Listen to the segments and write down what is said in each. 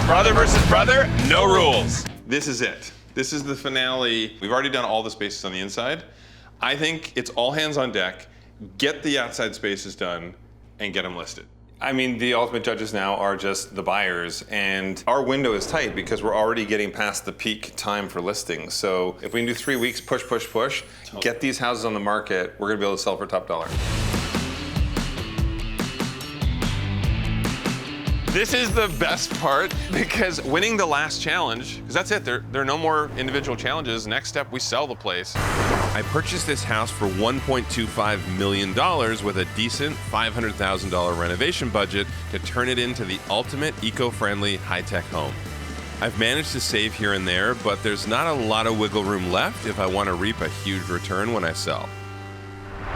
Brother versus brother, no rules. This is it. This is the finale. We've already done all the spaces on the inside. I think it's all hands on deck. Get the outside spaces done and get them listed. I mean, the ultimate judges now are just the buyers, and our window is tight because we're already getting past the peak time for listings. So if we can do 3 weeks, push, push, push, get these houses on the market, we're gonna be able to sell for top dollar. This is the best part because winning the last challenge, because that's it, there are no more individual challenges. Next step, we sell the place. I purchased this house for $1.25 million with a decent $500,000 renovation budget to turn it into the ultimate eco-friendly high-tech home. I've managed to save here and there, but there's not a lot of wiggle room left if I want to reap a huge return when I sell.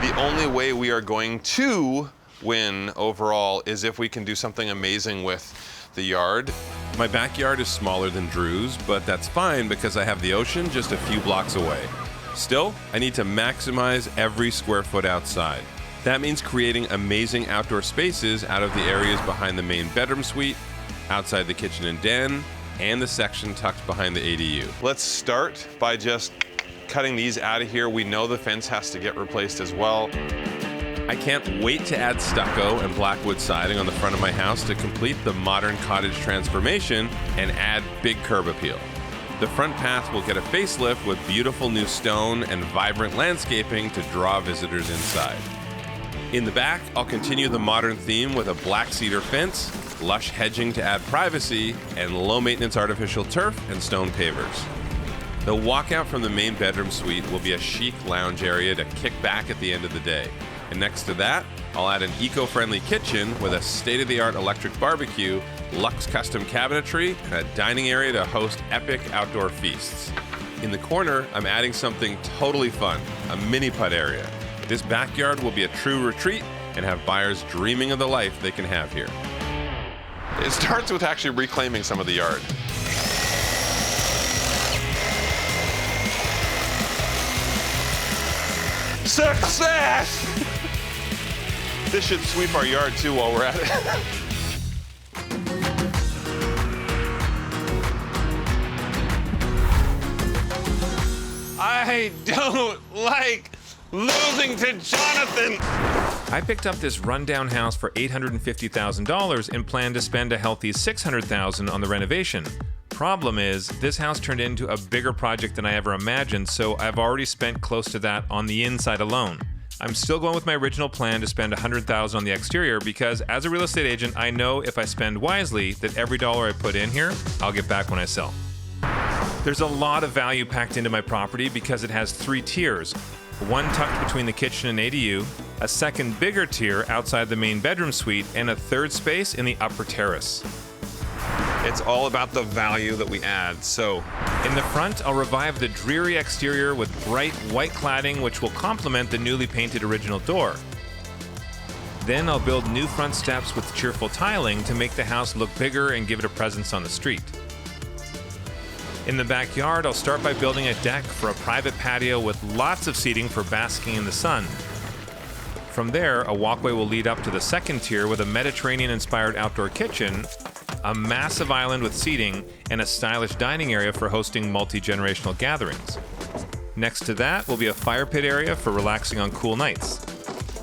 The only way we are going to win overall is if we can do something amazing with the yard. My backyard is smaller than Drew's, but that's fine because I have the ocean just a few blocks away. Still, I need to maximize every square foot outside. That means creating amazing outdoor spaces out of the areas behind the main bedroom suite, outside the kitchen and den, and the section tucked behind the ADU. Let's start by just cutting these out of here. We know the fence has to get replaced as well. I can't wait to add stucco and blackwood siding on the front of my house to complete the modern cottage transformation and add big curb appeal. The front path will get a facelift with beautiful new stone and vibrant landscaping to draw visitors inside. In the back, I'll continue the modern theme with a black cedar fence, lush hedging to add privacy, and low-maintenance artificial turf and stone pavers. The walkout from the main bedroom suite will be a chic lounge area to kick back at the end of the day. And next to that, I'll add an eco-friendly kitchen with a state-of-the-art electric barbecue, luxe custom cabinetry, and a dining area to host epic outdoor feasts. In the corner, I'm adding something totally fun, a mini putt area. This backyard will be a true retreat and have buyers dreaming of the life they can have here. It starts with actually reclaiming some of the yard. Success! This should sweep our yard too while we're at it. I don't like losing to Jonathan. I picked up this rundown house for $850,000 and planned to spend a healthy $600,000 on the renovation. Problem is, this house turned into a bigger project than I ever imagined, so I've already spent close to that on the inside alone. I'm still going with my original plan to spend $100,000 on the exterior because as a real estate agent, I know if I spend wisely that every dollar I put in here, I'll get back when I sell. There's a lot of value packed into my property because it has 3 tiers. One tucked between the kitchen and ADU, a second bigger tier outside the main bedroom suite, and a third space in the upper terrace. It's all about the value that we add, so. In the front, I'll revive the dreary exterior with bright white cladding, which will complement the newly painted original door. Then I'll build new front steps with cheerful tiling to make the house look bigger and give it a presence on the street. In the backyard, I'll start by building a deck for a private patio with lots of seating for basking in the sun. From there, a walkway will lead up to the second tier with a Mediterranean-inspired outdoor kitchen, a massive island with seating, and a stylish dining area for hosting multi-generational gatherings. Next to that will be a fire pit area for relaxing on cool nights.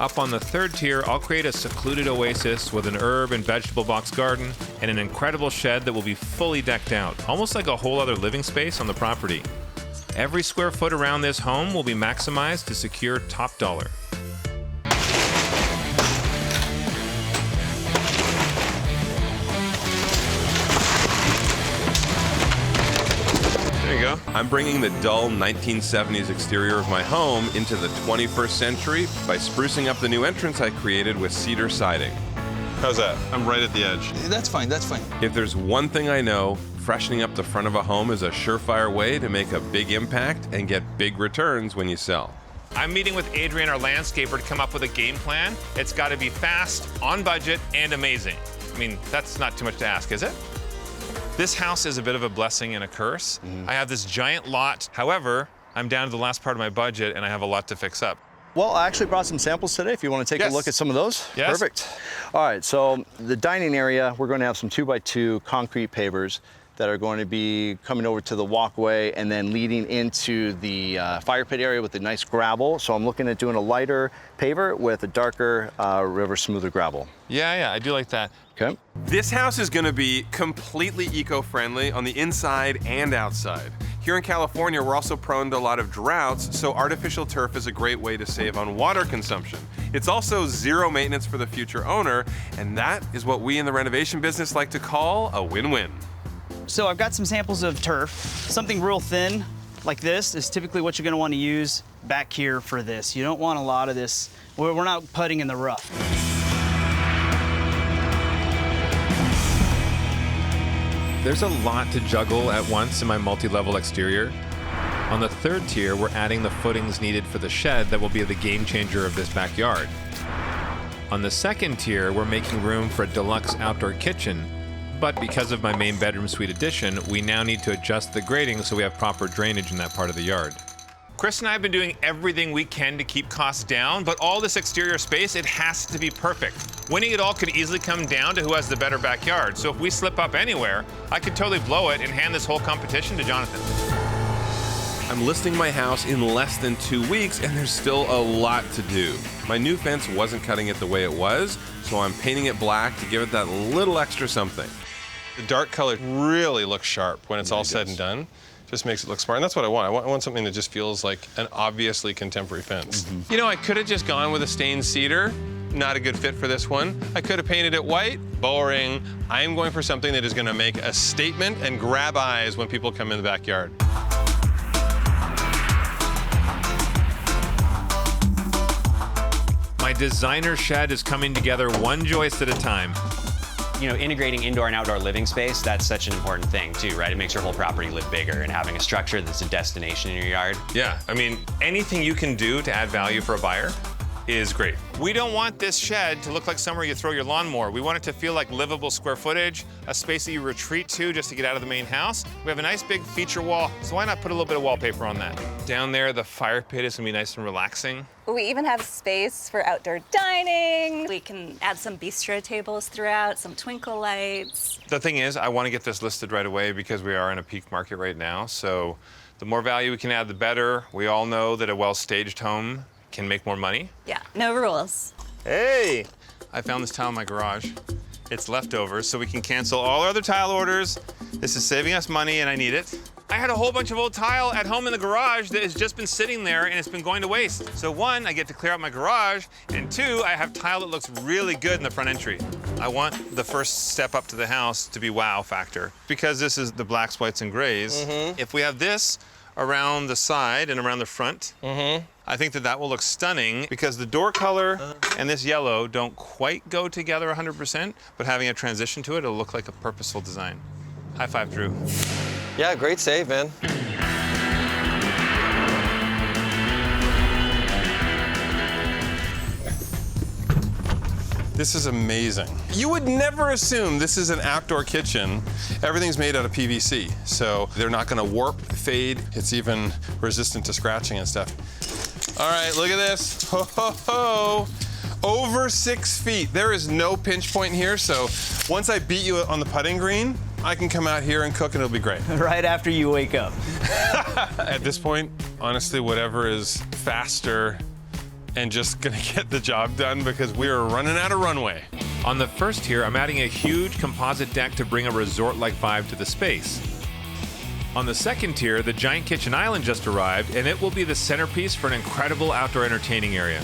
Up on the third tier, I'll create a secluded oasis with an herb and vegetable box garden and an incredible shed that will be fully decked out, almost like a whole other living space on the property. Every square foot around this home will be maximized to secure top dollar. I'm bringing the dull 1970s exterior of my home into the 21st century by sprucing up the new entrance I created with cedar siding. How's that? I'm right at the edge. That's fine, that's fine. If there's one thing I know, freshening up the front of a home is a surefire way to make a big impact and get big returns when you sell. I'm meeting with Adrian, our landscaper, to come up with a game plan. It's got to be fast, on budget, and amazing. I mean, that's not too much to ask, is it? This house is a bit of a blessing and a curse. I have this giant lot. However, I'm down to the last part of my budget and I have a lot to fix up. Well, I actually brought some samples today if you want to take Yes. a look at some of those. Yes. Perfect. All right, so the dining area, we're going to have some 2x2 concrete pavers that are going to be coming over to the walkway and then leading into the fire pit area with the nice gravel. So I'm looking at doing a lighter paver with a darker river smoother gravel. Yeah, I do like that. Okay. This house is gonna be completely eco-friendly on the inside and outside. Here in California, we're also prone to a lot of droughts, so artificial turf is a great way to save on water consumption. It's also zero maintenance for the future owner, and that is what we in the renovation business like to call a win-win. So I've got some samples of turf. Something real thin like this is typically what you're gonna want to use back here for this. You don't want a lot of this. We're not putting in the rough. There's a lot to juggle at once in my multi-level exterior. On the third tier, we're adding the footings needed for the shed that will be the game changer of this backyard. On the second tier, we're making room for a deluxe outdoor kitchen, but because of my main bedroom suite addition, we now need to adjust the grading so we have proper drainage in that part of the yard. Chris and I have been doing everything we can to keep costs down, but all this exterior space, it has to be perfect. Winning it all could easily come down to who has the better backyard. So if we slip up anywhere, I could totally blow it and hand this whole competition to Jonathan. I'm listing my house in less than 2 weeks, and there's still a lot to do. My new fence wasn't cutting it the way it was, so I'm painting it black to give it that little extra something. The dark color really looks sharp when it's all said and done. Just makes it look smart, and that's what I want. I want something that just feels like an obviously contemporary fence. You know, I could have just gone with a stained cedar. Not a good fit for this one. I could have painted it white. Boring. I'm going for something that is going to make a statement and grab eyes when people come in the backyard. My designer shed is coming together one joist at a time. You know, integrating indoor and outdoor living space, that's such an important thing too, right? It makes your whole property live bigger, and having a structure that's a destination in your yard. Yeah, I mean, anything you can do to add value for a buyer is great. We don't want this shed to look like somewhere you throw your lawnmower. We want it to feel like livable square footage, a space that you retreat to just to get out of the main house. We have a nice big feature wall, so why not put a little bit of wallpaper on that? Down there, the fire pit is gonna be nice and relaxing. We even have space for outdoor dining. We can add some bistro tables throughout, some twinkle lights. The thing is, I want to get this listed right away because we are in a peak market right now. So the more value we can add, the better. We all know that a well-staged home can make more money. Yeah, no rules. Hey, I found this tile in my garage. It's leftovers, so we can cancel all our other tile orders. This is saving us money, and I need it. I had a whole bunch of old tile at home in the garage that has just been sitting there and it's been going to waste. So one, I get to clear out my garage, and two, I have tile that looks really good in the front entry. I want the first step up to the house to be wow factor. Because this is the blacks, whites, and grays, if we have this around the side and around the front, I think that will look stunning because the door color and this yellow don't quite go together 100%, but having a transition to it, it'll look like a purposeful design. High five, Drew. Yeah, great save, man. This is amazing. You would never assume this is an outdoor kitchen. Everything's made out of PVC, so they're not gonna warp, fade. It's even resistant to scratching and stuff. All right, look at this. Ho, ho, ho. Over 6 feet. There is no pinch point here, so once I beat you on the putting green, I can come out here and cook and it'll be great. Right after you wake up. At this point, honestly, whatever is faster and just gonna get the job done because we are running out of runway. On the first tier, I'm adding a huge composite deck to bring a resort-like vibe to the space. On the second tier, the giant kitchen island just arrived, and it will be the centerpiece for an incredible outdoor entertaining area.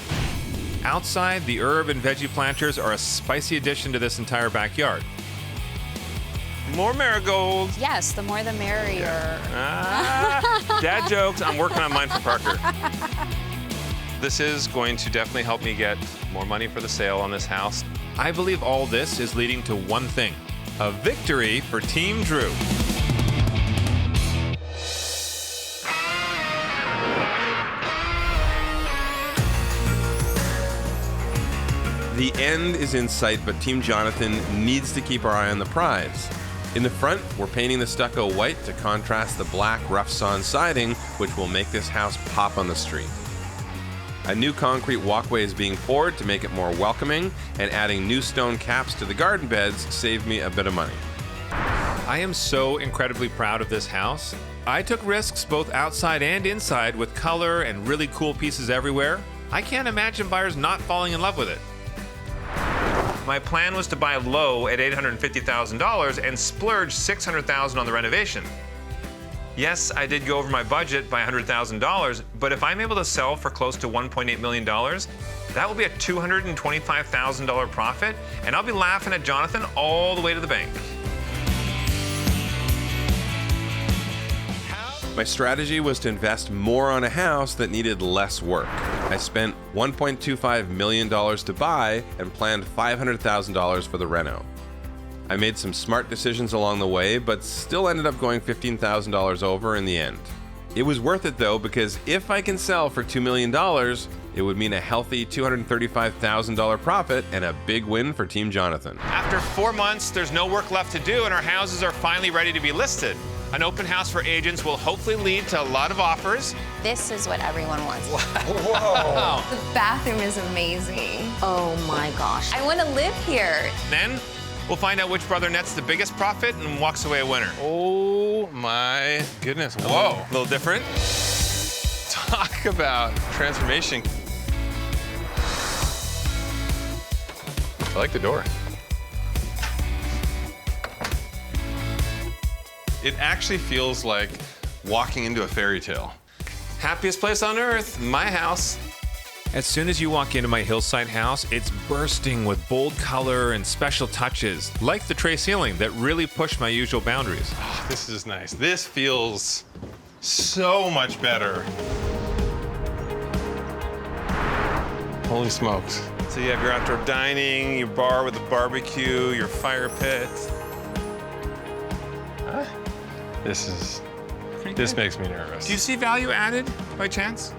Outside, the herb and veggie planters are a spicy addition to this entire backyard. More marigolds. Yes, the more the merrier. Dad jokes. I'm working on mine for Parker. This is going to definitely help me get more money for the sale on this house. I believe all this is leading to one thing: a victory for Team Drew. The end is in sight, but Team Jonathan needs to keep our eye on the prize. In the front, we're painting the stucco white to contrast the black rough sawn siding, which will make this house pop on the street. A new concrete walkway is being poured to make it more welcoming, and adding new stone caps to the garden beds saved me a bit of money. I am so incredibly proud of this house. I took risks both outside and inside with color and really cool pieces everywhere. I can't imagine buyers not falling in love with it. My plan was to buy low at $850,000 and splurge $600,000 on the renovation. Yes, I did go over my budget by $100,000, but if I'm able to sell for close to $1.8 million, that will be a $225,000 profit, and I'll be laughing at Jonathan all the way to the bank. My strategy was to invest more on a house that needed less work. I spent $1.25 million to buy and planned $500,000 for the reno. I made some smart decisions along the way, but still ended up going $15,000 over in the end. It was worth it though, because if I can sell for $2 million, it would mean a healthy $235,000 profit and a big win for Team Jonathan. After 4 months, there's no work left to do, and our houses are finally ready to be listed. An open house for agents will hopefully lead to a lot of offers. This is what everyone wants. Whoa! The bathroom is amazing. Oh my gosh. I want to live here. Then we'll find out which brother nets the biggest profit and walks away a winner. Oh my goodness. Whoa. A little different. Talk about transformation. I like the door. It actually feels like walking into a fairy tale. Happiest place on earth, my house. As soon as you walk into my hillside house, it's bursting with bold color and special touches, like the tray ceiling that really pushed my usual boundaries. Oh, this is nice. This feels so much better. Holy smokes. So you have your outdoor dining, your bar with a barbecue, your fire pit. This makes me nervous. Do you see value added by chance?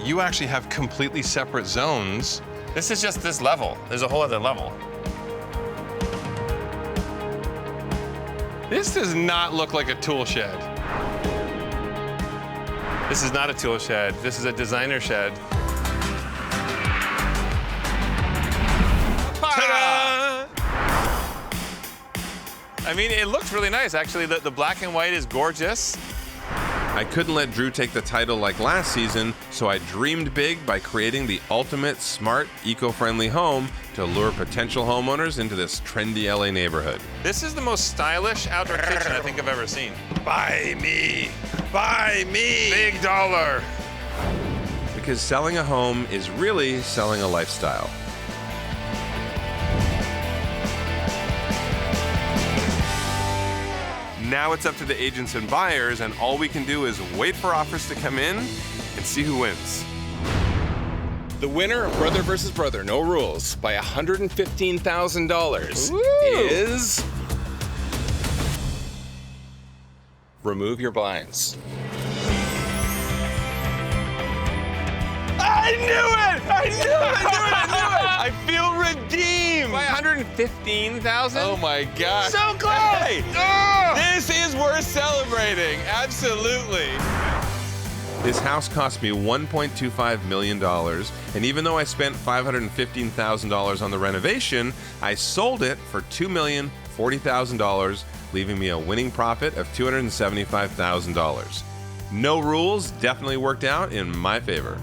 You actually have completely separate zones. This is just this level. There's a whole other level. This does not look like a tool shed. This is not a tool shed. This is a designer shed. Ta-da! I mean, it looks really nice, actually. The black and white is gorgeous. I couldn't let Drew take the title like last season, so I dreamed big by creating the ultimate smart, eco-friendly home to lure potential homeowners into this trendy LA neighborhood. This is the most stylish outdoor kitchen I think I've ever seen. Buy me! Buy me! Big dollar. Because selling a home is really selling a lifestyle. Now it's up to the agents and buyers, and all we can do is wait for offers to come in and see who wins. The winner of Brother vs. Brother, no rules, by $115,000 is... Remove your blinds. I knew it! I knew it! I feel redeemed! By $115,000? Oh my gosh. So close! Hey, This is worth celebrating, absolutely. This house cost me $1.25 million, and even though I spent $515,000 on the renovation, I sold it for $2,040,000, leaving me a winning profit of $275,000. No rules definitely worked out in my favor.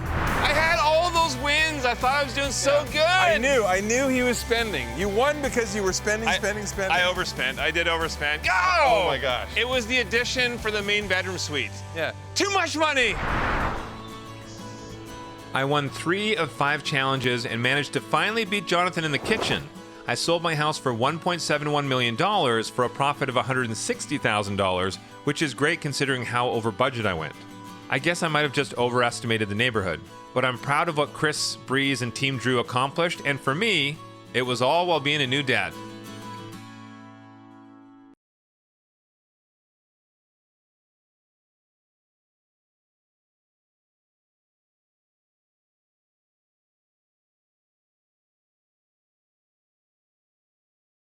I had all those wins. I thought I was doing so good. I knew he was spending. You won because you were spending. I overspent. I did overspend. Oh my gosh. It was the addition for the main bedroom suite. Yeah. Too much money. I won 3 of 5 challenges and managed to finally beat Jonathan in the kitchen. I sold my house for $1.71 million for a profit of $160,000, which is great considering how over budget I went. I guess I might have just overestimated the neighborhood, but I'm proud of what Chris, Breeze, and Team Drew accomplished, and for me, it was all while being a new dad.